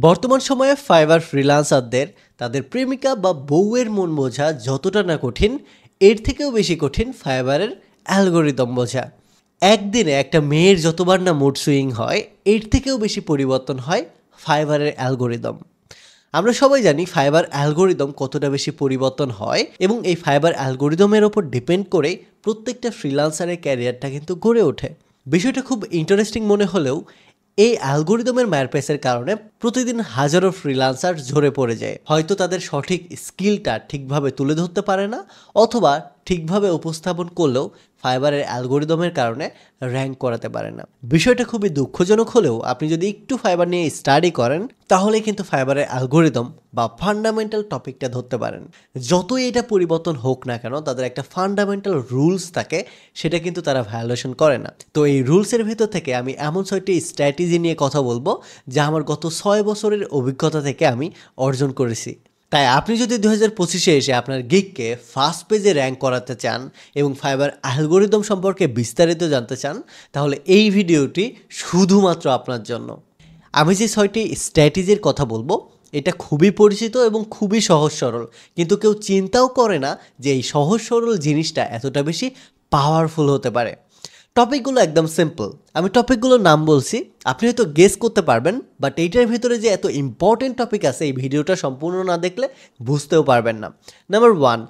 বর্তমান সময়ে ফাইবার ফ্রিল্যান্সারদের তাদের প্রেমিকা বা বউয়ের মন বোঝা যতটা না কঠিন, এর থেকেও বেশি কঠিন ফাইবারের অ্যালগোরিদম বোঝা। একদিনে একটা মেয়ের যতবার না মুড সুইং হয়, এর থেকেও বেশি পরিবর্তন হয় ফাইবারের অ্যালগোরিদম। আমরা সবাই জানি ফাইবার অ্যালগোরিদম কতটা বেশি পরিবর্তন হয়, এবং এই ফাইবার অ্যালগোরিদমের ওপর ডিপেন্ড করে প্রত্যেকটা ফ্রিল্যান্সারের ক্যারিয়ারটা কিন্তু গড়ে ওঠে। বিষয়টা খুব ইন্টারেস্টিং মনে হলেও এই অ্যালগোরিদমের মারপ্যাচের কারণে প্রতিদিন হাজারো ফ্রিল্যান্সার ঝরে পড়ে যায়। হয়তো তাদের সঠিক স্কিলটা ঠিকভাবে তুলে ধরতে পারে না, অথবা ঠিকভাবে উপস্থাপন করলেও ফাইবারের অ্যালগোরিদমের কারণে র্যাঙ্ক করাতে পারে না। বিষয়টা খুবই দুঃখজনক হলেও আপনি যদি একটু ফাইবার নিয়ে স্টাডি করেন, তাহলে কিন্তু ফাইবারের অ্যালগোরিদম বা ফান্ডামেন্টাল টপিকটা ধরতে পারেন। যতই এটা পরিবর্তন হোক না কেন, তাদের একটা ফান্ডামেন্টাল রুলস থাকে, সেটা কিন্তু তারা ভায়োলেশন করে না। তো এই রুলসের ভেতর থেকে আমি এমন 6টি স্ট্র্যাটেজি নিয়ে কথা বলবো, যা আমার গত 6 বছরের অভিজ্ঞতা থেকে আমি অর্জন করেছি। তাই আপনি যদি 2025-এ এসে আপনার গিগকে ফার্স্ট পেজে র্যাঙ্ক করাতে চান এবং ফাইবার অ্যালগোরিদম সম্পর্কে বিস্তারিত জানতে চান, তাহলে এই ভিডিওটি শুধুমাত্র আপনার জন্য। আমি যে 6টি স্ট্র্যাটেজির কথা বলবো, এটা খুবই পরিচিত এবং খুবই সহজ সরল, কিন্তু কেউ চিন্তাও করে না যে এই সহজ সরল জিনিসটা এতটা বেশি পাওয়ারফুল হতে পারে। টপিকগুলো একদম সিম্পল। আমি টপিকগুলোর নাম বলছি, আপনি হয়তো গেস করতে পারবেন, বাট এইটার ভিতরে যে এত ইম্পর্টেন্ট টপিক আছে, এই ভিডিওটা সম্পূর্ণ না দেখলে বুঝতেও পারবেন না। Number 1,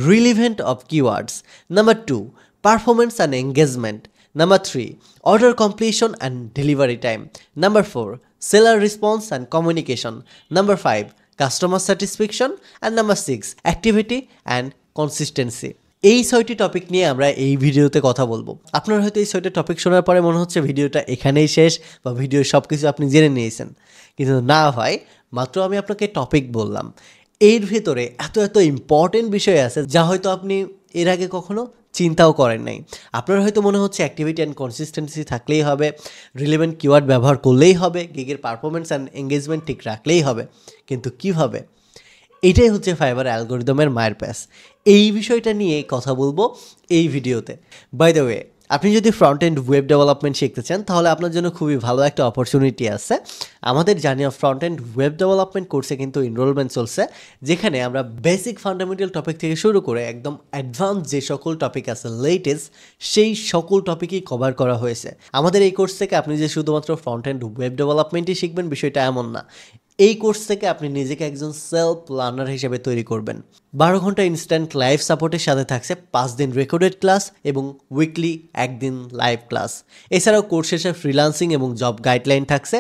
relevant of keywords. Number 2, performance and engagement. Number 3, order completion and delivery time. Number 4, seller response and communication. Number 5, customer satisfaction. And number 6, activity and consistency. এই 6টি টপিক নিয়ে আমরা এই ভিডিওতে কথা বলবো। আপনার হয়তো এই 6টা টপিক শোনার পরে মনে হচ্ছে ভিডিওটা এখানেই শেষ, বা ভিডিওর সব কিছু আপনি জেনে নিয়েছেন। কিন্তু না ভাই, মাত্র আমি আপনাকে টপিক বললাম। এর ভেতরে এত এত ইম্পর্টেন্ট বিষয় আছে, যা হয়তো আপনি এর আগে কখনো চিন্তাও করেন নাই। আপনার হয়তো মনে হচ্ছে অ্যাক্টিভিটি অ্যান্ড কনসিস্টেন্সি থাকলেই হবে, রিলেভেন্ট কিওয়ার্ড ব্যবহার করলেই হবে, গিগের পারফরমেন্স অ্যান্ড এঙ্গেজমেন্ট ঠিক রাখলেই হবে। কিন্তু কিভাবে? এটাই হচ্ছে ফাইবার অ্যালগোরিদমের মায়ের প্যাস। এই বিষয়টা নিয়ে কথা বলবো এই ভিডিওতে। বাই দ্য ওয়ে, আপনি যদি ফ্রন্ট এন্ড ওয়েব ডেভেলপমেন্ট শিখতে চান, তাহলে আপনার জন্য খুবই ভালো একটা অপরচুনিটি আছে। আমাদের journey of front end web development কোর্সে কিন্তু এনরোলমেন্ট চলছে, যেখানে আমরা বেসিক ফান্ডামেন্টাল টপিক থেকে শুরু করে একদম অ্যাডভান্স যে সকল টপিক আছে, লেটেস্ট, সেই সকল টপিকই কভার করা হয়েছে। আমাদের এই কোর্স থেকে আপনি যে শুধুমাত্র ফ্রন্ট এন্ড ওয়েব ডেভেলপমেন্টই শিখবেন, বিষয়টা এমন না। এই কোর্স থেকে আপনি নিজেকে একজন সেলফ লার্নার হিসেবে তৈরি করবেন। 12 ঘন্টা ইনস্ট্যান্ট লাইভ সাপোর্টের সাথে থাকছে 5 দিন রেকর্ডেড ক্লাস এবং উইকলি 1 দিন লাইভ ক্লাস। এছাড়াও কোর্স শেষে ফ্রিল্যান্সিং এবং জব গাইডলাইন থাকছে।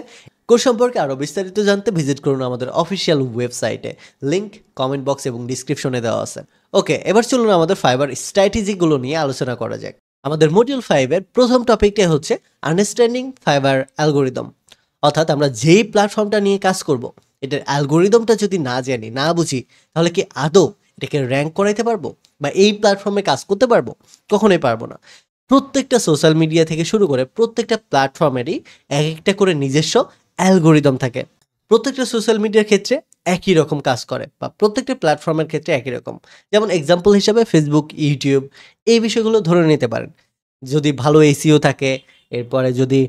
কোর্স সম্পর্কে আরও বিস্তারিত জানতে ভিজিট করুন আমাদের অফিসিয়াল ওয়েবসাইটে। লিঙ্ক কমেন্ট বক্স এবং ডিসক্রিপশনে দেওয়া আছে। ওকে, এবার চলুন আমাদের ফাইবার স্ট্র্যাটেজিগুলো নিয়ে আলোচনা করা যাক। আমাদের মডিউল 5-এর প্রথম টপিকটা হচ্ছে আন্ডারস্ট্যান্ডিং ফাইবার অ্যালগোরিদম। অর্থাৎ আমরা যেই প্ল্যাটফর্মটা নিয়ে কাজ করব, এটার অ্যালগোরিদমটা যদি না জানি, না বুঝি, তাহলে কি আদৌ এটাকে র্যাঙ্ক করাইতে পারবো বা এই প্ল্যাটফর্মে কাজ করতে পারবো? কখনোই পারবো না। প্রত্যেকটা সোশ্যাল মিডিয়া থেকে শুরু করে প্রত্যেকটা প্ল্যাটফর্মেরই এক একটা করে নিজস্ব অ্যালগোরিদম থাকে। প্রত্যেকটা সোশ্যাল মিডিয়ার ক্ষেত্রে একই রকম কাজ করে, বা প্রত্যেকটা প্ল্যাটফর্মের ক্ষেত্রে একই রকম। যেমন এক্সাম্পল হিসাবে ফেসবুক, ইউটিউব, এই বিষয়গুলো ধরে নিতে পারেন। যদি ভালো এসইও থাকে, এরপরে যদি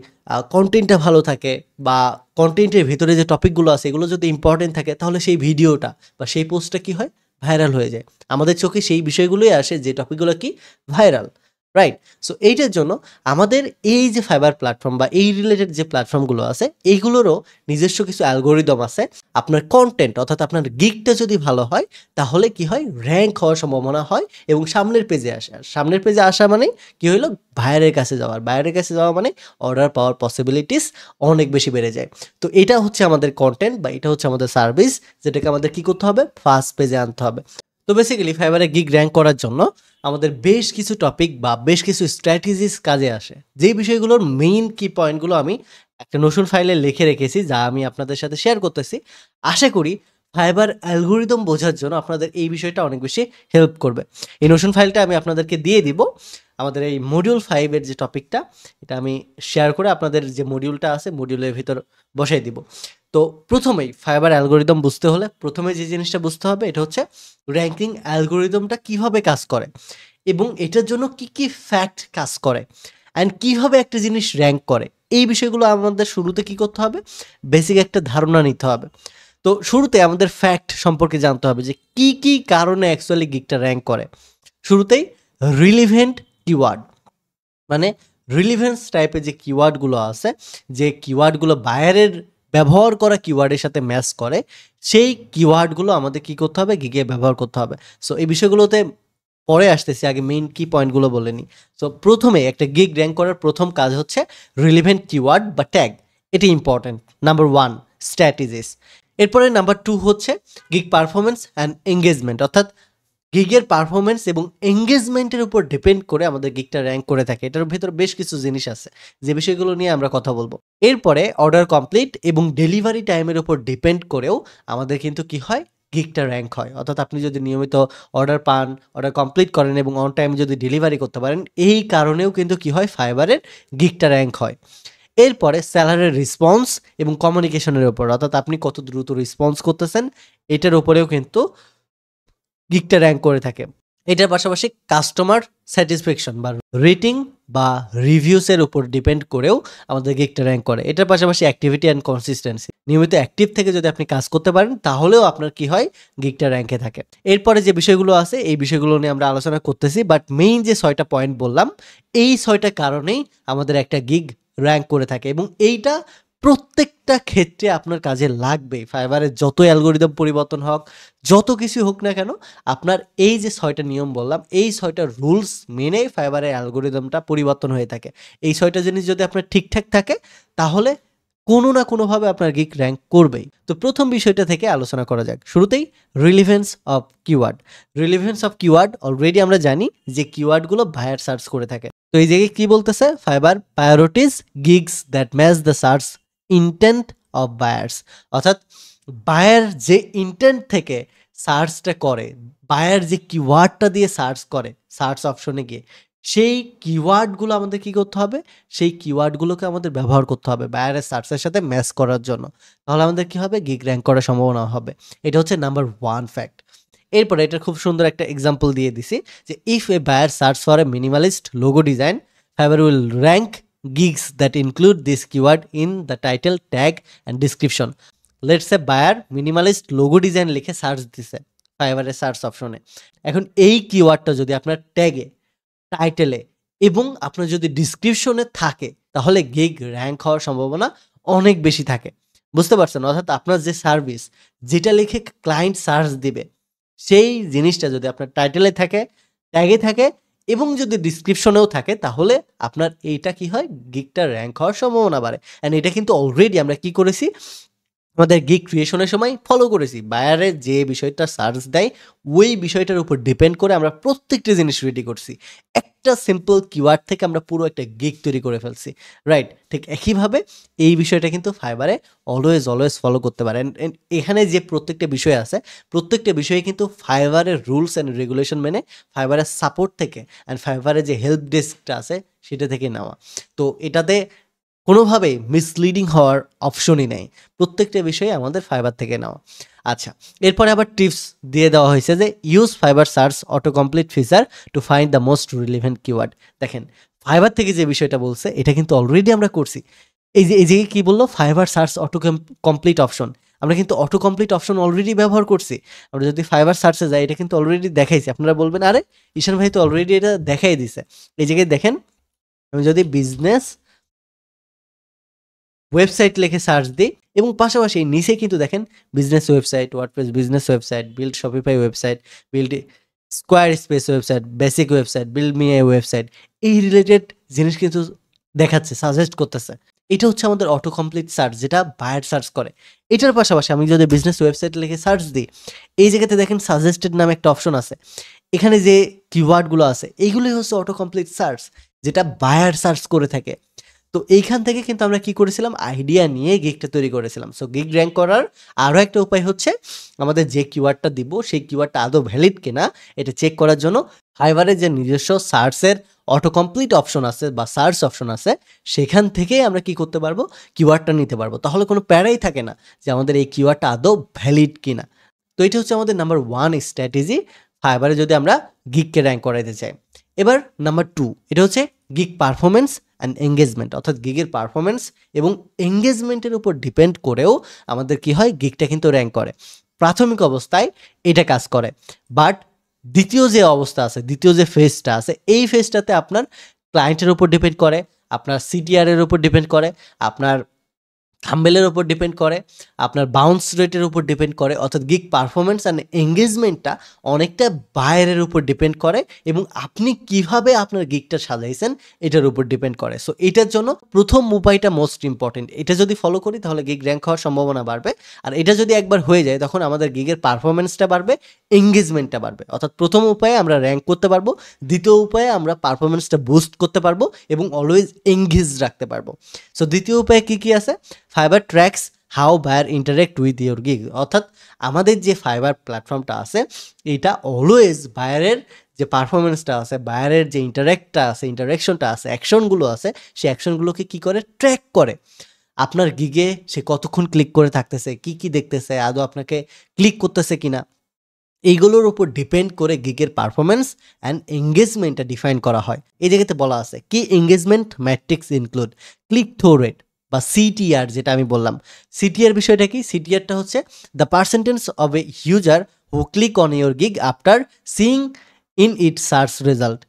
কন্টেন্টটা ভালো থাকে, বা কন্টেন্টের ভেতরে যে টপিকগুলো আছে এগুলো যদি ইম্পর্টেন্ট থাকে, তাহলে সেই ভিডিওটা বা সেই পোস্টটা কি হয়? ভাইরাল হয়ে যায়। আমাদের চোখে সেই বিষয়গুলোই আসে যে টপিকগুলো কি ভাইরাল, রাইট? সো এইটার জন্য আমাদের এই যে ফাইবার প্ল্যাটফর্ম বা এই রিলেটেড যে প্ল্যাটফর্মগুলো আছে, এইগুলোরও নিজস্ব কিছু অ্যালগোরিদম আছে। আপনার কন্টেন্ট অর্থাৎ আপনার গিগটা যদি ভালো হয়, তাহলে কি হয়? র্যাঙ্ক হওয়ার সম্ভাবনা হয় এবং সামনের পেজে আসে। আর সামনের পেজে আসা মানে কি হইলো? ভাইয়ারের কাছে যাওয়ার। ভাইয়ারের কাছে যাওয়া মানে অর্ডার পাওয়ার পসিবিলিটিস অনেক বেশি বেড়ে যায়। তো এটা হচ্ছে আমাদের কন্টেন্ট, বা এটা হচ্ছে আমাদের সার্ভিস, যেটাকে আমাদের কি করতে হবে? ফার্স্ট পেজে আনতে হবে। তো বেসিক্যালি ফাইবারে গিগ র্যাঙ্ক করার জন্য আমাদের বেশ কিছু টপিক বা বেশ কিছু স্ট্র্যাটেজিস কাজে আসে, যেই বিষয়গুলোর মেইন কি পয়েন্টগুলো আমি একটা নোশন ফাইলে লিখে রেখেছি, যা আমি আপনাদের সাথে শেয়ার করতেছি। আশা করি ফাইবার অ্যালগোরিদম বোঝার জন্য আপনাদের এই বিষয়টা অনেক বেশি হেল্প করবে। এই নোশন ফাইলটা আমি আপনাদেরকে দিয়ে দিব। আমাদের এই মডিউল 5-এর যে টপিকটা, এটা আমি শেয়ার করে আপনাদের যে মডিউলটা আছে, মডিউলের ভিতর বসাই দিব। তো প্রথমেই ফাইবার অ্যালগোরিদম বুঝতে হলে প্রথমে যে জিনিসটা বুঝতে হবে, এটা হচ্ছে র্যাঙ্কিং অ্যালগোরিদমটা কিভাবে কাজ করে এবং এটার জন্য কি কি ফ্যাক্ট কাজ করে, অ্যান্ড কিভাবে একটা জিনিস র্যাঙ্ক করে, এই বিষয়গুলো আমাদের শুরুতে কি করতে হবে, বেসিক একটা ধারণা নিতে হবে। তো শুরুতে আমাদের ফ্যাক্ট সম্পর্কে জানতে হবে যে কি কি কারণে অ্যাকচুয়ালি গিগটা র্যাঙ্ক করে। শুরুতেই রিলিভেন্ট কিওয়ার্ড, মানে রিলিভেন্স টাইপের যে কিওয়ার্ডগুলো আছে, যে কিওয়ার্ডগুলো বায়ারের ব্যবহার করা কিওয়ার্ডের সাথে ম্যাচ করে, সেই কিওয়ার্ডগুলো আমাদের কি করতে হবে, গিগে ব্যবহার করতে হবে। সো এই বিষয়গুলোতে পরে আসতেছি, আগে মেইন কি পয়েন্টগুলো বলে নিই। সো প্রথমে একটা গিগ র্যাঙ্ক করার প্রথম কাজ হচ্ছে রিলিভেন্ট কিওয়ার্ড বা ট্যাগ, এটি ইম্পর্ট্যান্ট। Number 1 strategies. এরপরে নাম্বার 2 হচ্ছে গিগ পারফরমেন্স অ্যান্ড এঙ্গেজমেন্ট, অর্থাৎ গিগের পারফরমেন্স এবং এঙ্গেজমেন্টের উপর ডিপেন্ড করে আমাদের গিগটা র্যাঙ্ক করে থাকে। এটার ভেতর বেশ কিছু জিনিস আছে যে বিষয়গুলো নিয়ে আমরা কথা বলবো। এরপরে অর্ডার কমপ্লিট এবং ডেলিভারি টাইমের উপর ডিপেন্ড করেও আমাদের কিন্তু কি হয়, গিগটা র্যাঙ্ক হয়। অর্থাৎ আপনি যদি নিয়মিত অর্ডার পান, অর্ডার কমপ্লিট করেন এবং অন টাইম যদি ডেলিভারি করতে পারেন, এই কারণেও কিন্তু কি হয়, ফাইবারের গিগটা র্যাঙ্ক হয়। এরপরে সেলারের রেসপন্স এবং কমিউনিকেশনের উপর, অর্থাৎ আপনি কত দ্রুত রেসপন্স করতেছেন, এটার উপরেও কিন্তু গিগটা র্যাঙ্ক করে থাকে। এটার পাশাপাশি কাস্টমার স্যাটিসফ্যাকশন বা রেটিং বা রিভিউসের উপর ডিপেন্ড করেও আমাদের গিগটা র্যাঙ্ক করে। এটার পাশাপাশি অ্যাক্টিভিটি অ্যান্ড কনসিস্টেন্সি, নিয়মিত অ্যাক্টিভ থেকে যদি আপনি কাজ করতে পারেন তাহলেও আপনার কি হয়, গিগটা র্যাঙ্কে থাকে। এরপরে যে বিষয়গুলো আছে এই বিষয়গুলো নিয়ে আমরা আলোচনা করতেছি, বাট মেইন যে 6টা পয়েন্ট বললাম, এই 6টা কারণেই আমাদের একটা গিগ র্যাঙ্ক করে থাকে এবং এইটা প্রত্যেকটা ক্ষেত্রে আপনার কাজে লাগবে। ফাইবারের যত অ্যালগোরিদম পরিবর্তন হোক, যত কিছু হোক না কেন, আপনার এই যে 6টা নিয়ম বললাম, এই 6টা রুলস মেনেই ফাইবারের অ্যালগোরিদমটা পরিবর্তন হয়ে থাকে। এই 6টা জিনিস যদি আপনার ঠিকঠাক থাকে তাহলে কোনো না কোনোভাবে আপনার গিগ র্যাঙ্ক করবেই। তো প্রথম বিষয়টা থেকে আলোচনা করা যাক। শুরুতেই relevance of keyword. Relevance of keyword already আমরা জানি যে কিওয়ার্ডগুলো বায়ার সার্চ করে থাকে। তো এই জায়গায় কি বলতেছে, fibre priorities gigs that match the search intent of buyers, অর্থাৎ বায়ার যে ইন্টেন্ট থেকে সার্চটা করে, বায়ার যে কিওয়ার্ডটা দিয়ে সার্চ করে সার্চ অপশনে গিয়ে, সেই কিওয়ার্ডগুলো আমাদের কি করতে হবে, সেই কিওয়ার্ডগুলোকে আমাদের ব্যবহার করতে হবে বায়ারের সার্চের সাথে ম্যাচ করার জন্য। তাহলে আমাদের কি হবে, গিগ র্যাঙ্ক করার সম্ভাবনা হবে। এটা হচ্ছে নাম্বার 1 ফ্যাক্ট। এরপরে এটা খুব সুন্দর একটা এক্সাম্পল দিয়ে দিছি যে if a buyer search for a minimalist logo design, Fiverr will rank gigs that include this keyword in the title, tag and description. Let's say buyer minimalist logo design লিখে search দিছে ফাইবারের search অপশনে। এখন এই কিওয়ার্ডটা যদি আপনার ট্যাগে, টাইটেলে এবং আপনার যদি ডিসক্রিপশনে থাকে তাহলে গিগ র্যাঙ্ক হওয়ার সম্ভাবনা অনেক বেশি থাকে। বুঝতে পারছেন? অর্থাৎ আপনার যে সার্ভিস, যেটা লিখে ক্লায়েন্ট সার্চ দিবে, সেই জিনিসটা যদি আপনার টাইটেলে থাকে, ট্যাগে থাকে এবং যদি ডিসক্রিপশনেও থাকে, তাহলে আপনার এইটা কি হয়, গিগটা র্যাঙ্ক হওয়ার সম্ভাবনা বাড়ে। অ্যান্ড এটা কিন্তু অলরেডি আমরা কি করেছি, আমাদের গিগ ক্রিয়েশনের সময় ফলো করেছি। বায়ারের যে বিষয়টা সার্চ দেয় ওই বিষয়টার উপর ডিপেন্ড করে আমরা প্রত্যেকটা জিনিস রেডি করছি। একটা সিম্পল কিওয়ার্ড থেকে আমরা পুরো একটা গিগ তৈরি করে ফেলছি, রাইট? ঠিক একইভাবে এই বিষয়টা কিন্তু ফাইবারে অলওয়েজ ফলো করতে পারেন। এখানে যে প্রত্যেকটা বিষয় আছে, প্রত্যেকটা বিষয়ে কিন্তু ফাইবারের রুলস অ্যান্ড রেগুলেশন মেনে, ফাইবারের সাপোর্ট থেকে অ্যান্ড ফাইবারের যে হেল্প ডেস্কটা আছে সেটা থেকে নেওয়া। তো এটাতে কোনোভাবেই মিসলিডিং হওয়ার অপশনই নেই, প্রত্যেকটা বিষয়ে আমাদের ফাইবার থেকে নেওয়া। আচ্ছা, এরপরে আবার টিপস দিয়ে দেওয়া হয়েছে যে use fibre search auto complete feature to find the most relevant keyword. দেখেন, ফাইবার থেকে যে বিষয়টা বলছে এটা কিন্তু অলরেডি আমরা করছি। এই যে কি বললো, fibre search auto complete option, আমরা কিন্তু অটো কমপ্লিট অপশন অলরেডি ব্যবহার করছি। আমরা যদি ফাইবার সার্চে যাই, এটা কিন্তু অলরেডি দেখাইছি। আপনারা বলবেন আরে ঈশান ভাই তো অলরেডি এটা দেখাই দিছে। এই জায়গায় দেখেন, আমি যদি বিজনেস ওয়েবসাইট লিখে সার্চ দিই এবং পাশাপাশি নিচে কিন্তু দেখেন business website, WordPress business website, build Shopify website, build square space website, basic website, build me a website, এই রিলেটেড জিনিস কিন্তু দেখাচ্ছে, সাজেস্ট করতেছে। এটা হচ্ছে আমাদের অটো কমপ্লিট সার্চ, যেটা বায়ার সার্চ করে। এটার পাশাপাশি আমি যদি বিজনেস ওয়েবসাইট লিখে সার্চ দিই, এই জায়গাতে দেখেন সাজেস্টেড নামে একটা অপশন আছে। এখানে যে কিওয়ার্ডগুলো আছে এইগুলোই হচ্ছে অটো কমপ্লিট সার্চ, যেটা বায়ার সার্চ করে থাকে। তো এইখান থেকে কিন্তু আমরা কি করেছিলাম, আইডিয়া নিয়ে গিগটা তৈরি করেছিলাম। সো গিগ র্যাঙ্ক করার আরও একটা উপায় হচ্ছে আমাদের যে কিওয়ার্ডটা দিব সেই কিওয়ার্ডটা আদৌ ভ্যালিড কিনা এটা চেক করার জন্য ফাইবারের যে নিজস্ব সার্চের অটো কমপ্লিট অপশন আছে বা সার্চ অপশন আছে, সেখান থেকেই আমরা কি করতে পারবো, কিওয়ার্ডটা নিতে পারবো। তাহলে কোনো প্যারাই থাকে না যে আমাদের এই কিওয়ার্ডটা আদৌ ভ্যালিড কিনা। তো এটা হচ্ছে আমাদের নাম্বার 1 স্ট্র্যাটেজি, ফাইবারে যদি আমরা গিগকে র্যাঙ্ক করাইতে চাই। এবার নাম্বার 2, এটা হচ্ছে গিগ পারফরমেন্স অ্যান্ড এঙ্গেজমেন্ট, অর্থাৎ গিগের পারফরমেন্স এবং এঙ্গেজমেন্টের উপর ডিপেন্ড করেও আমাদের কি হয়, গিগটা কিন্তু র্যাঙ্ক করে। প্রাথমিক অবস্থায় এটা কাজ করে, বাট দ্বিতীয় যে অবস্থা আছে, দ্বিতীয় যে ফেজটা আছে, এই ফেজটাতে আপনার ক্লায়েন্টের উপর ডিপেন্ড করে, আপনার সিটিআরের উপর ডিপেন্ড করে, আপনার থাম্বেলের উপর ডিপেন্ড করে, আপনার বাউন্স রেটের উপর ডিপেন্ড করে, অর্থাৎ গিগ পারফরমেন্স অ্যান্ড এঙ্গেজমেন্টটা অনেকটা বায়ারের উপর ডিপেন্ড করে এবং আপনি কিভাবে আপনার গিগটা সাজাইছেন এটার উপর ডিপেন্ড করে। সো এটার জন্য প্রথম উপায়টা মোস্ট ইম্পর্টেন্ট, এটা যদি ফলো করি তাহলে গিগ র্যাঙ্ক হওয়ার সম্ভাবনা বাড়বে। আর এটা যদি একবার হয়ে যায় তখন আমাদের গিগের পারফরমেন্সটা বাড়বে, এঙ্গেজমেন্টটা বাড়বে। অর্থাৎ প্রথম উপায়ে আমরা র্যাঙ্ক করতে পারবো, দ্বিতীয় উপায়ে আমরা পারফরমেন্সটা বুস্ট করতে পারবো এবং অলওয়েজ এঙ্গেজ রাখতে পারবো। সো দ্বিতীয় উপায়ে কী কী আছে? Fiverr tracks how buyer interact with your gig, অর্থাৎ আমাদের যে ফাইবার প্ল্যাটফর্মটা আছে এটা অলওয়েজ বায়ারের যে পারফরমেন্সটা আছে, বায়ারের যে ইন্টারেকশনটা আছে, অ্যাকশনগুলো আছে, সেই অ্যাকশনগুলোকে কী করে ট্র্যাক করে। আপনার গিগে সে কতক্ষণ ক্লিক করে থাকতেছে, কি কি দেখতেছে, আদৌ আপনাকে ক্লিক করতেছে কিনা, এইগুলোর উপর ডিপেন্ড করে গিগের পারফরমেন্স অ্যান্ড এঙ্গেজমেন্টটা ডিফাইন করা হয়। এই জায়গাতে বলা আছে কি engagement matrix include click through rate বা সিটিআর, যেটা আমি বললাম। সিটিআর বিষয়টা কি? সিটিআরটা হচ্ছে the percentage of a user who click on your gig after seeing in it search result.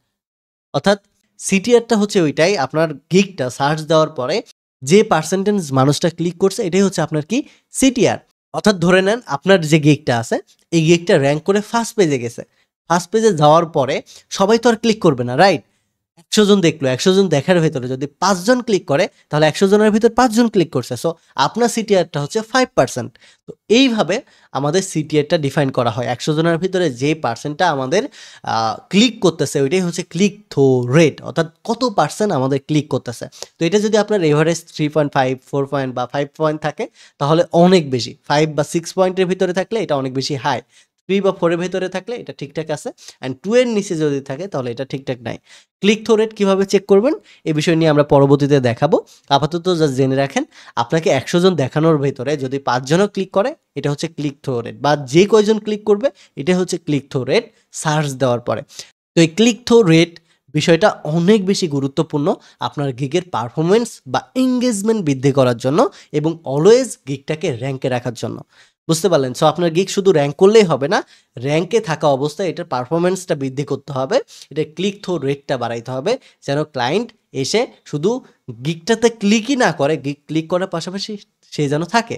অর্থাৎ সিটিআরটা হচ্ছে ওইটাই, আপনার গিগটা সার্চ দেওয়ার পরে যে পার্সেন্টেজ মানুষটা ক্লিক করছে এটাই হচ্ছে আপনার কি সিটিআর। অর্থাৎ ধরে নেন আপনার যে গিগটা আছে এই গিগটা র্যাঙ্ক করে ফার্স্ট পেজে গেছে, ফার্স্ট পেজে যাওয়ার পরে সবাই তো আর ক্লিক করবে না, রাইট? 100 জন দেখলো, 100 জন দেখার ভেতরে যদি 5 জন ক্লিক করে তাহলে 100 জনের ভিতর 5 জন ক্লিক করছে, সো আপনার সিটিআরটা হচ্ছে 5%। তো এইভাবে আমাদের সিটিআরটা ডিফাইন করা হয়। 100 জনের ভিতরে যে পার্সেন্টটা আমাদের ক্লিক করতেছে ওইটাই হচ্ছে ক্লিক থ্রু রেট, অর্থাৎ কত পার্সেন্ট আমাদের ক্লিক করতেছে। তো এটা যদি আপনার এভারেজ 3.5, 4 পয়েন্ট বা 5 পয়েন্ট থাকে তাহলে অনেক বেশি, 5 বা 6 পয়েন্টের ভিতরে থাকলে এটা অনেক বেশি হাই, 3 বা 4 এর ভেতরে থাকলে এটা ঠিকঠাক আছে, অ্যান্ড 2 এর নিচে যদি থাকে তাহলে এটা ঠিকঠাক নাই। ক্লিক থ্রু রেট কীভাবে চেক করবেন এই বিষয় নিয়ে আমরা পরবর্তীতে দেখাবো। আপাতত জাস্ট জেনে রাখেন, আপনাকে 100 জন দেখানোর ভেতরে যদি 5 জনও ক্লিক করে এটা হচ্ছে ক্লিক থ্রু রেট, বা যে কয়জন ক্লিক করবে এটা হচ্ছে ক্লিক থ্রু রেট সার্চ দেওয়ার পরে। তো এই ক্লিক থ্রু রেট বিষয়টা অনেক বেশি গুরুত্বপূর্ণ আপনার গিগের পারফরমেন্স বা এঙ্গেজমেন্ট বৃদ্ধি করার জন্য এবং অলওয়েজ গিগটাকে র্যাঙ্কে রাখার জন্য। বুঝতে পারলেন? সো আপনার গিগ শুধু র্যাঙ্ক করলেই হবে না, র্যাঙ্কে থাকা অবস্থায় এটার পারফরমেন্সটা বৃদ্ধি করতে হবে, এটা ক্লিক থ্রু রেটটা বাড়াইতে হবে, যেন ক্লায়েন্ট এসে শুধু গিগটাতে ক্লিকই না করে, গিগ ক্লিক করার পাশাপাশি সে যেন থাকে।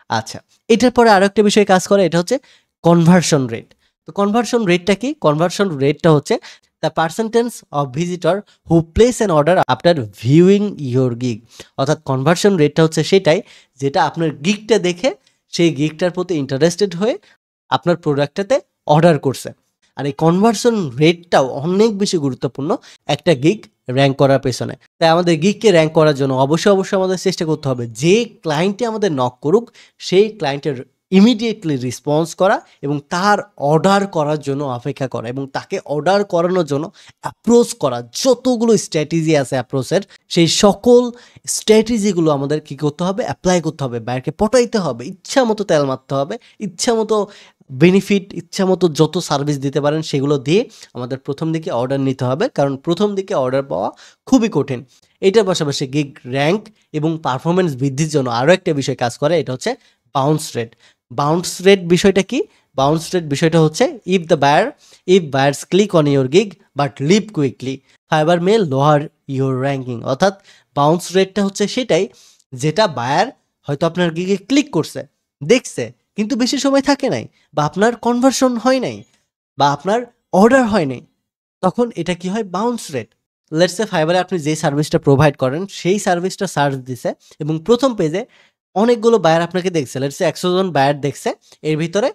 আচ্ছা, এটার পরে আরও একটা বিষয় কাজ করে, এটা হচ্ছে কনভার্সন রেট। তো কনভার্সন রেটটা কি? কনভার্সন রেটটা হচ্ছে the percentage of visitor who place an order after viewing your gig. অর্থাৎ কনভার্সন রেটটা হচ্ছে সেটাই যেটা আপনার গিগটা দেখে সেই গিগটার প্রতি ইন্টারেস্টেড হয়ে আপনার প্রোডাক্টটাতে অর্ডার করছে। আর এই কনভার্সন রেটটাও অনেক বেশি গুরুত্বপূর্ণ একটা গিগ র্যাঙ্ক করার পেছনে। তাই আমাদের গিগকে র্যাঙ্ক করার জন্য অবশ্যই আমাদের চেষ্টা করতে হবে যে ক্লায়েন্টে আমাদের নক করুক সেই ক্লায়েন্টের ইমিডিয়েটলি রেসপন্স করা এবং তার অর্ডার করার জন্য অপেক্ষা করা এবং তাকে অর্ডার করানোর জন্য অ্যাপ্রোচ করা। যতগুলো স্ট্র্যাটেজি আছে অ্যাপ্রোচের, সেই সকল স্ট্র্যাটেজিগুলো আমাদের কী করতে হবে? অ্যাপ্লাই করতে হবে, বাইরকে পটাইতে হবে, ইচ্ছা মতো তেল মারতে হবে, ইচ্ছা মতো বেনিফিট, ইচ্ছা মতো যত সার্ভিস দিতে পারেন সেগুলো দিয়ে আমাদের প্রথম দিকে অর্ডার নিতে হবে, কারণ প্রথম দিকে অর্ডার পাওয়া খুবই কঠিন। এটার পাশাপাশি গিগ র্যাঙ্ক এবং পারফরমেন্স বৃদ্ধির জন্য আরও একটা বিষয় কাজ করে, এটা হচ্ছে বাউন্স রেট। বাউন্স রেট বিষয়টা কি? বাউন্স রেট বিষয়টা হচ্ছে if buyers click on your gig but leave quickly Fiverr may lower your ranking. অর্থাৎ বাউন্স রেটটা হচ্ছে সেটাই যেটা বায়ার হয়তো আপনার গিগে ক্লিক করছে, দেখছে, কিন্তু বেশি সময় থাকে নাই, বা আপনার কনভার্সন হয় নাই, বা আপনার অর্ডার হয় নাই, তখন এটা কি হয়? Bounce rate. লেটস সে ফাইবারে আপনি যে সার্ভিসটা প্রোভাইড করেন সেই সার্ভিসটা সার্চ দিছে এবং প্রথম পেজে অনেকগুলো বায়ার আপনাকে দেখছে, লেটস সে 100 জন বায়ার দেখছে, এর ভিতরে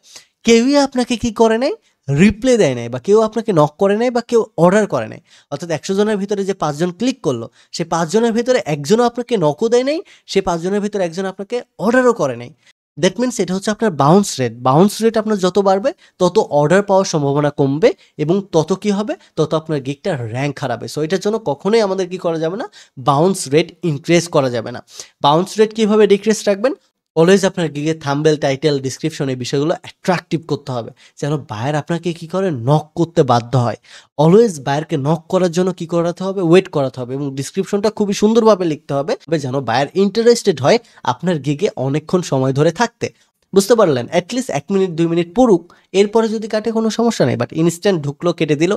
কেউই আপনাকে কি করে নাই? রিপ্লাই দেয় নাই, বা কেউ আপনাকে নক করে নাই, বা কেউ অর্ডার করে নাই। অর্থাৎ 100 জনের ভিতরে যে 5 জন ক্লিক করলো সে 5 জনের ভিতরে একজনও আপনাকে নকও দেয় নাই, সে 5 জনের ভিতরে একজন আপনাকে অর্ডারও করে নাই। দ্যাট মিনস এটা হচ্ছে আপনার বাউন্স রেট। বাউন্স রেট আপনার যত বাড়বে তত অর্ডার পাওয়ার সম্ভাবনা কমবে এবং তত কি হবে? তত আপনার গিগটা র্যাঙ্ক হারাবে। সো এটার জন্য কখনোই আমাদের কি করা যাবে না? বাউন্স রেট ইনক্রিজ করা যাবে না। বাউন্স রেট কীভাবে ডিক্রিজ রাখবেন? অলওয়েজ আপনার গিগে থাম্বনেল, টাইটেল, ডেসক্রিপশন এই বিষয়গুলো অ্যাট্রাকটিভ করতে হবে। যেন বায়ার আপনাকে কি করে নক করতে বাধ্য হয়। অলওয়েজ বায়ারকে নক করার জন্য কি করাতে হবে? ওয়েট করাতে হবে এবং ডেসক্রিপশনটা খুবই সুন্দরভাবে লিখতে হবে যেন বায়ার ইন্টারেস্টেড হয় আপনার গিগে অনেকক্ষণ সময় ধরে থাকতে। বুঝতে পারলেন? এটলিস্ট ১ মিনিট ২ মিনিট পড়ুক। এরপরে যদি কাটে কোনো সমস্যা নেই। বাট ইনস্ট্যান্ট ঢুকলো, কেটে দিল।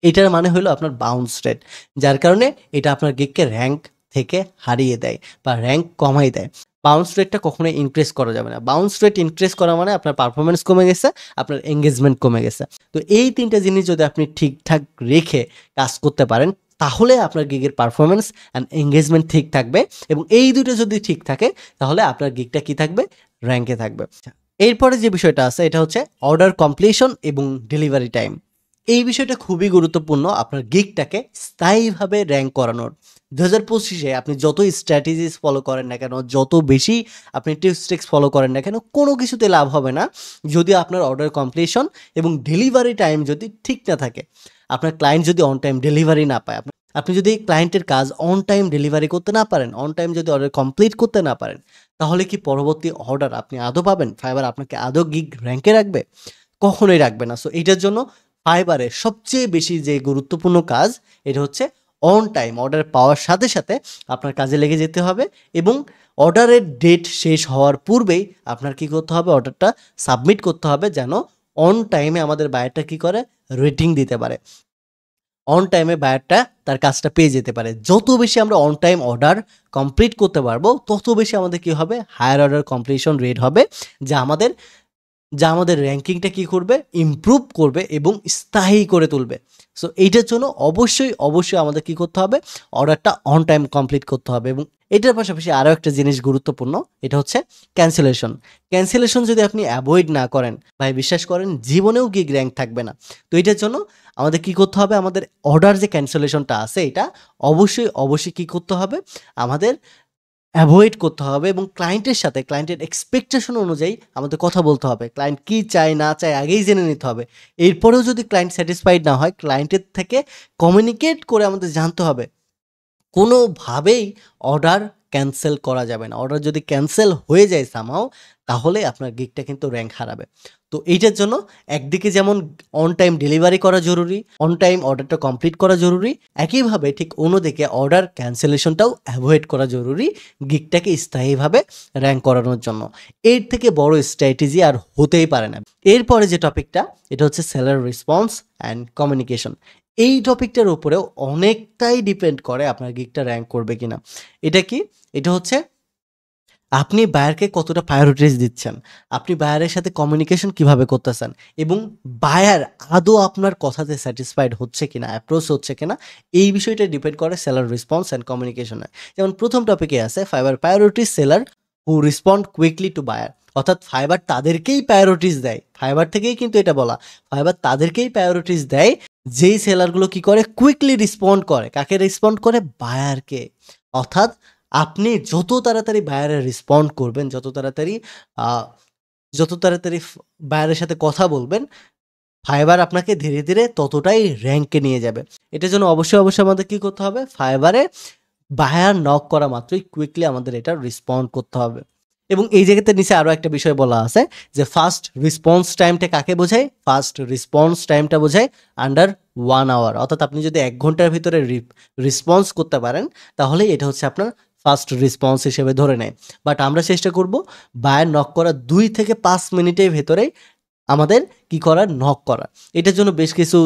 এটার মানে হলো আপনার বাউন্স রেট। যার কারণে এটা আপনার গিগকে র‍্যাংক থেকে হারিয়ে দেয় বা র‍্যাংক কমায় দেয়। বাউন্স রেটটা কখনোই ইনক্রিজ করা যাবে না। বাউন্স রেট ইনক্রিজ করা মানে আপনার পারফরম্যান্স কমে গেছে, আপনার এনগেজমেন্ট কমে গেছে। তো এই ৩ টা জিনিস যদি আপনি ঠিকঠাক রেখে কাজ করতে পারেন, তাহলে আপনার গিগের পারফরম্যান্স অ্যান্ড এনগেজমেন্ট ঠিক থাকবে এবং এই ২ টো যদি ঠিক থাকে, তাহলে আপনার গিগটা কি থাকবে? র‍্যাংকে থাকবে। এরপরে যে বিষয়টা আছে এটা হচ্ছে অর্ডার কমপ্লিশন এবং ডেলিভারি টাইম। এই বিষয়টা খুবই গুরুত্বপূর্ণ আপনার গিগটাকে স্থায়ীভাবে র‍্যাংক করানোর। ২০২৫ এ আপনি যতই স্ট্র্যাটেজিস ফলো করেন না কেন, যত বেশি আপনি টিপস ট্রিক্স ফলো করেন না কেন, কোনো কিছুতে লাভ হবে না যদি আপনার অর্ডার কমপ্লিশন এবং ডেলিভারি টাইম যদি ঠিক না থাকে। আপনার ক্লায়েন্ট যদি অন টাইম ডেলিভারি না পায়, আপনি যদি ক্লায়েন্টের কাজ অন টাইম ডেলিভারি করতে না পারেন, অন টাইম যদি অর্ডার কমপ্লিট করতে না পারেন, তাহলে কি পরবর্তী অর্ডার আপনি আদৌ পাবেন? ফাইবার আপনাকে আদৌ গিগ র‍্যাংকে রাখবে? কখনোই রাখবে না। সো এইটার জন্য ফাইবারের সবচেয়ে বেশি যে গুরুত্বপূর্ণ কাজ, এটা হচ্ছে অন টাইম অর্ডার পাওয়ার সাথে, সাথে আপনার কাজে লেগে যেতে হবে এবং অর্ডারের ডেট শেষ হওয়ার পূর্বেই আপনার কি করতে হবে? অর্ডারটা সাবমিট করতে হবে যেন অন টাইমে আমাদের বায়ারটা কি করে? রেটিং দিতে পারে। অন টাইমে বায়ারটা তার কাজটা পেয়ে যেতে পারে। যত বেশি আমরা অন টাইম অর্ডার কমপ্লিট করতে পারবো, তত বেশি আমাদের কি হবে? হায়ার অর্ডার কমপ্লিশন রেট হবে, যা আমাদের র‍্যাংকিংটা কি করবে? ইমপ্রুভ করবে এবং স্থায়ী করে তুলবে। সো এইটার জন্য অবশ্যই আমাদের কি করতে হবে? অর্ডারটা অন টাইম কমপ্লিট করতে হবে এবং এটার পাশাপাশি আরও একটা জিনিস গুরুত্বপূর্ণ, এটা হচ্ছে ক্যান্সেলেশন। ক্যান্সেলেশন যদি আপনি অ্যাভয়েড না করেন, ভাই বিশ্বাস করেন জীবনেও গিগ র‍্যাংক থাকবে না। তো এটার জন্য আমাদের কি করতে হবে? আমাদের অর্ডার যে ক্যান্সেলেশনটা আছে, এটা অবশ্যই কি করতে হবে? আমাদের এভয়েড করতে হবে এবং ক্লায়েন্টের এক্সপেকটেশন অনুযায়ী আমাদের কথা বলতে হবে। ক্লায়েন্ট কি চায় না চায় আগেই জেনে নিতে হবে। এরপরেও যদি ক্লায়েন্ট স্যাটিসফাইড না হয়, ক্লায়েন্টের থেকে কমিউনিকেট করে আমাদের জানতে হবে। কোনোভাবেই অর্ডার ক্যানসেল করা যাবে না। অর্ডার যদি ক্যানসেল হয়ে যায় সামহাউ, তাহলে আপনার গিগটা কিন্তু র‍্যাংক হারাবে। তো এইটার জন্য একদিকে যেমন অন টাইম ডেলিভারি করা জরুরি, অন টাইম অর্ডারটা কমপ্লিট করা জরুরি, একইভাবে ঠিক অন্যদিকে অর্ডার ক্যানসেলেশনটাও অ্যাভয়েড করা জরুরি গিগটাকে স্থায়ীভাবে র‍্যাংক করানোর জন্য। এর থেকে বড় স্ট্র্যাটেজি আর হতেই পারে না। এরপরে যে টপিকটা, এটা হচ্ছে সেলার রেসপন্স অ্যান্ড কমিউনিকেশন। এই টপিকটার উপরেও অনেকটাই ডিপেন্ড করে আপনার গিগটা র‍্যাংক করবে কিনা। এটা কি? এটা হচ্ছে আপনি বায়ারকে কতটা প্রায়োরিটিস দিচ্ছেন, আপনি বায়ারের সাথে কমিউনিকেশন কিভাবে করতেছেন এবং বায়ার আদৌ আপনার কথাতে স্যাটিসফাইড হচ্ছে কিনা, অ্যাপ্রোচ হচ্ছে কিনা, এই বিষয়টা ডিপেন্ড করে সেলার রেসপন্স অ্যান্ড কমিউনিকেশনে। যেমন প্রথম টপিকে আছে Fiverr prioritises seller who respond quickly to buyer. অর্থাৎ ফাইবার তাদেরকেই প্রায়োরিটিস দেয়, ফাইবার থেকেই কিন্তু এটা বলা, ফাইবার তাদেরকেই প্রায়োরিটিস দেয় যেই সেলারগুলো কি করে? কুইকলি রেসপন্ড করে। কাকে রেসপন্ড করে? বায়ারকে। অর্থাৎ আপনি যত তাড়াতাড়ি বায়ারে রেসপন্ড করবেন, আ যত তাড়াতাড়ি বায়ারের সাথে কথা বলবেন, ফাইবার আপনাকে ধীরে, ধীরে ততটাই র‍্যাংকে নিয়ে যাবে। এটার জন্য অবশ্যই আমাদের কি করতে হবে? ফাইবারে বায়ার নক করা মাত্রই কুইকলি আমাদের এটা রেসপন্ড করতে হবে। এবং এই জায়গাতে নিচে আরো একটা বিষয় বলা আছে যে ফাস্ট রেসপন্স টাইমটা কাকে বোঝায়? ফাস্ট রেসপন্স টাইমটা বোঝায় আন্ডার 1 আওয়ার। অর্থাৎ আপনি যদি ১ ঘন্টার ভিতরে রেসপন্স করতে পারেন, তাহলেই এটা হচ্ছে আপনার ফাস্ট রেসপন্স হিসেবে ধরে নেয়। বাট আমরা চেষ্টা করব বায়ার নক করার ২ থেকে ৫ মিনিটের ভেতরেই আমাদের কি করার? নক করা। এটার জন্য বেশ কিছু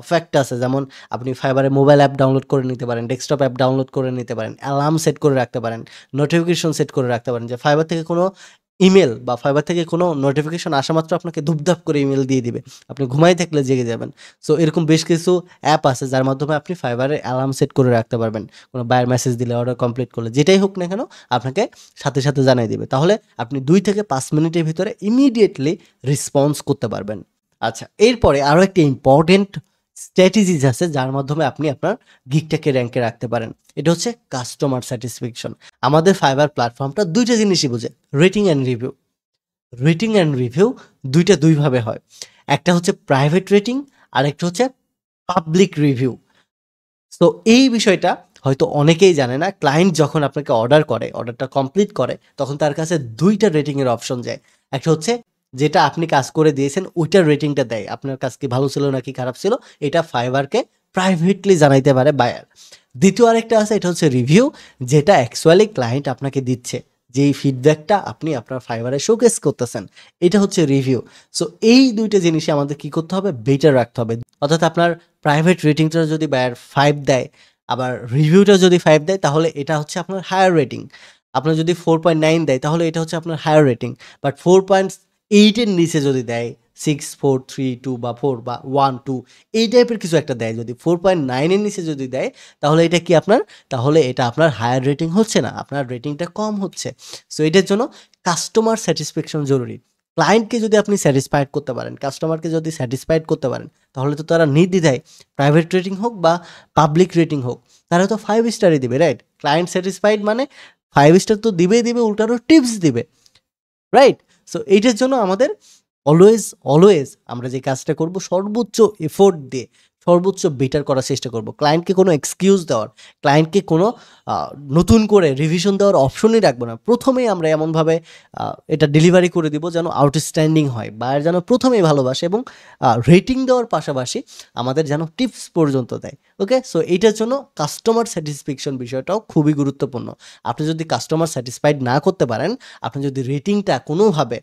ফ্যাক্ট আছে। যেমন আপনি ফাইবারে মোবাইল অ্যাপ ডাউনলোড করে নিতে পারেন, ডেস্কটপ অ্যাপ ডাউনলোড করে নিতে পারেন, অ্যালার্ম সেট করে রাখতে পারেন, নোটিফিকেশন সেট করে রাখতে পারেন যে ফাইবার থেকে কোনো ইমেল বা ফাইবার থেকে কোনো নোটিফিকেশন আসা মাত্র আপনাকে ধুপধাপ করে ইমেল দিয়ে দিবে। আপনি ঘুমায় থাকলে জেগে যাবেন। সো এরকম বেশ কিছু অ্যাপ আছে যার মাধ্যমে আপনি ফাইবারে অ্যালার্ম সেট করে রাখতে পারবেন। কোনো বায়ার মেসেজ দিলে, অর্ডার কমপ্লিট করলে, যেটাই হোক না কেন আপনাকে সাথে, সাথে জানায় দিবে। তাহলে আপনি ২ থেকে ৫ মিনিটের ভিতরে ইমিডিয়েটলি রেসপন্স করতে পারবেন। আচ্ছা, এরপরে আরো একটা ইম্পর্টেন্ট স্ট্র্যাটেজিস আছে যার মাধ্যমে আপনি আপনার গিগটাকে র‍্যাংকে রাখতে পারেন। এটা হচ্ছে কাস্টমার স্যাটিসফ্যাকশন। আমাদের ফাইবার প্ল্যাটফর্মটা ২ টা জিনিসই বোঝে, rating and review. Rating and review ২ টা ২ ভাবে হয়। একটা হচ্ছে প্রাইভেট রেটিং, আরেকটা হচ্ছে পাবলিক রিভিউ। সো এই বিষয়টা হয়তো অনেকেই জানে না, ক্লায়েন্ট যখন আপনাকে অর্ডার করে, অর্ডারটা কমপ্লিট করে, তখন তার কাছে ২টা রেটিংয়ের অপশন যায়। একটা হচ্ছে যেটা আপনি কাজ করে দিয়েছেন ওইটার রেটিংটা দেয়। আপনার কাজ কি ভালো ছিল নাকি খারাপ ছিল, এটা ফাইবারকে প্রাইভেটলি জানাইতে পারে বায়ার। দ্বিতীয় আরেকটা আছে, এটা হচ্ছে রিভিউ, যেটা অ্যাকচুয়ালি ক্লায়েন্ট আপনাকে দিচ্ছে। যেই ফিডব্যাকটা আপনি আপনার ফাইবারে শোকেস করতেছেন, এটা হচ্ছে রিভিউ। সো এই ২টা জিনিসই আমাদের কি করতে হবে? বেটার রাখতে হবে। অর্থাৎ আপনার প্রাইভেট রেটিংটা যদি বায়ার 5 দেয়, আবার রিভিউটা যদি 5 দেয়, তাহলে এটা হচ্ছে আপনার হায়ার রেটিং। আপনার যদি 4.9 দেয়, তাহলে এটা হচ্ছে আপনার হায়ার রেটিং। বাট 4.8 এর নিচে যদি দেয়, 6, 4, 3, 2 বা 4 বা 1, 2 এই টাইপের কিছু একটা দেয়, যদি 4.9 এর নিচে যদি দেয়, তাহলে এটা কি আপনার, তাহলে এটা আপনার হায়ার রেটিং হচ্ছে না, আপনার রেটিংটা কম হচ্ছে। সো এটার জন্য কাস্টমার স্যাটিসফ্যাকশন জরুরি। ক্লায়েন্টকে যদি আপনি স্যাটিসফাইড করতে পারেন, কাস্টমারকে যদি স্যাটিসফাইড করতে পারেন, তাহলে তো তারা নির্দ্বিধায় প্রাইভেট রেটিং হোক বা পাবলিক রেটিং হোক, তারা তো 5 স্টারই দিবে, রাইট? ক্লায়েন্ট স্যাটিসফাইড মানে 5 স্টার তো দিবেই দিবে, উল্টারও টিপস দিবে, রাইট? সো এইটার জন্য আমাদের অলওয়েজ আমরা যে কাজটা করব, সর্বোচ্চ এফোর্ট দিয়ে সর্বোচ্চ বেটার করার চেষ্টা করব। ক্লায়েন্টকে কোনো এক্সকিউজ দেওয়ার, ক্লায়েন্টকে কোনো নতুন করে রিভিশন দেওয়ার অপশনই রাখবো না। প্রথমেই আমরা এমনভাবে এটা ডেলিভারি করে দিব যেন আউটস্ট্যান্ডিং হয়, বায়ার যেন প্রথমেই ভালোবাসে, এবং রেটিং দেওয়ার পাশাপাশি আমাদের যেন টিপস পর্যন্ত দেয়। ওকে, সো এইটার জন্য কাস্টমার স্যাটিসফ্যাকশন বিষয়টাও খুবই গুরুত্বপূর্ণ। আপনি যদি কাস্টমার স্যাটিসফাইড না করতে পারেন, আপনি যদি রেটিংটা কোনোভাবে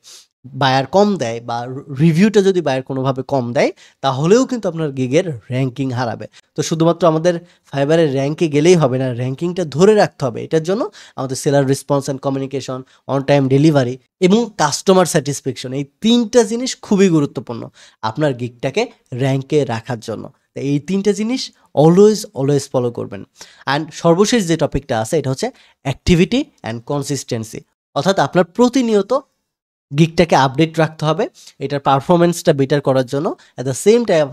বায়ার কম দেয় বা রিভিউটা যদি বায়ার কোনোভাবে কম দেয়, তাহলেও কিন্তু আপনার গিগের র্যাঙ্কিং হারাবে। তো শুধুমাত্র আমাদের ফাইবারের র্যাঙ্কে গেলেই হবে না, র্যাঙ্কিংটা ধরে রাখতে হবে। এটার জন্য আমাদের seller response and communication, on time delivery এবং কাস্টমার স্যাটিসফ্যাকশন, এই 3টা জিনিস খুবই গুরুত্বপূর্ণ আপনার গিগটাকে র্যাঙ্কে রাখার জন্য। তো এই 3টা জিনিস অলওয়েজ ফলো করবেন। অ্যান্ড সর্বশেষ যে টপিকটা আছে, এটা হচ্ছে অ্যাক্টিভিটি অ্যান্ড কনসিস্টেন্সি। অর্থাৎ আপনার প্রতিনিয়ত গিগটাকে আপডেট রাখতে হবে এটার পারফরমেন্সটা বেটার করার জন্য। অ্যাট দ্য সেম টাইম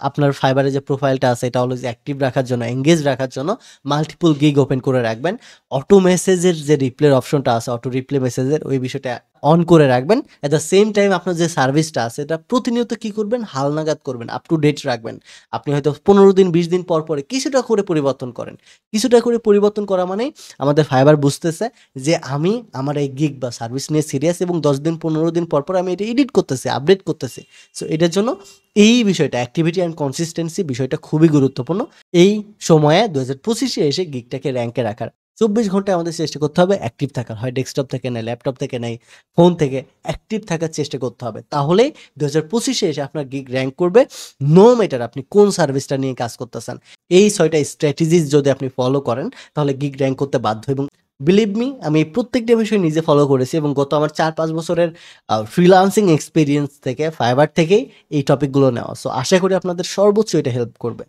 আপনার ফাইবারে যে প্রোফাইলটা আছে, এটা অলওয়েজ অ্যাক্টিভ রাখার জন্য, এঙ্গেজ রাখার জন্য মাল্টিপল গিগ ওপেন করে রাখবেন। অটো মেসেজের যে রিপ্লের অপশনটা আছে, অটো রিপ্লে মেসেজের, ওই বিষয়টা অন করে রাখবেন। অ্যাট দ্য সেম টাইম আপনার যে সার্ভিসটা আছে, এটা প্রতিনিয়ত কী করবেন? হালনাগাদ করবেন, আপ টু ডেট রাখবেন। আপনি হয়তো 15 দিন 20 দিন পর পরে কিছুটা করে পরিবর্তন করেন। কিছুটা করে পরিবর্তন করা মানেই আমাদের ফাইবার বুঝতেছে যে আমি আমার এই গিগ বা সার্ভিস নিয়ে সিরিয়াস, এবং 10 দিন 15 দিন পর পর আমি এটা এডিট করতেছি, আপডেট করতেছি। সো এটার জন্য এই বিষয়টা, অ্যাক্টিভিটি অ্যান্ড কনসিস্টেন্সি বিষয়টা খুবই গুরুত্বপূর্ণ এই সময়ে 2025-এ এসে গিগটাকে র্যাঙ্কে রাখার। 24 ঘন্টায় আমাদের চেষ্টা করতে হবে অ্যাক্টিভ থাকার, হয় ডেস্কটপ থেকে নেয়, ল্যাপটপ থেকে নেয়, ফোন থেকে অ্যাক্টিভ থাকার চেষ্টা করতে হবে। তাহলেই 2025-এ এসে আপনার গিগ র্যাঙ্ক করবে, নো ম্যাটার আপনি কোন সার্ভিসটা নিয়ে কাজ করতেছেন। এই 6টা স্ট্র্যাটেজিস যদি আপনি ফলো করেন, তাহলে গিগ র্যাঙ্ক করতে বাধ্য। এবং বিলিভ মি, আমি এই প্রত্যেকটা বিষয় নিজে ফলো করেছি, এবং গত আমার 4-5 বছরের ফ্রিলান্সিং এক্সপিরিয়েন্স থেকে, ফাইবার থেকেই এই টপিকগুলো নেওয়া। সো আশা করি আপনাদের সর্বোচ্চ এটা হেল্প করবে।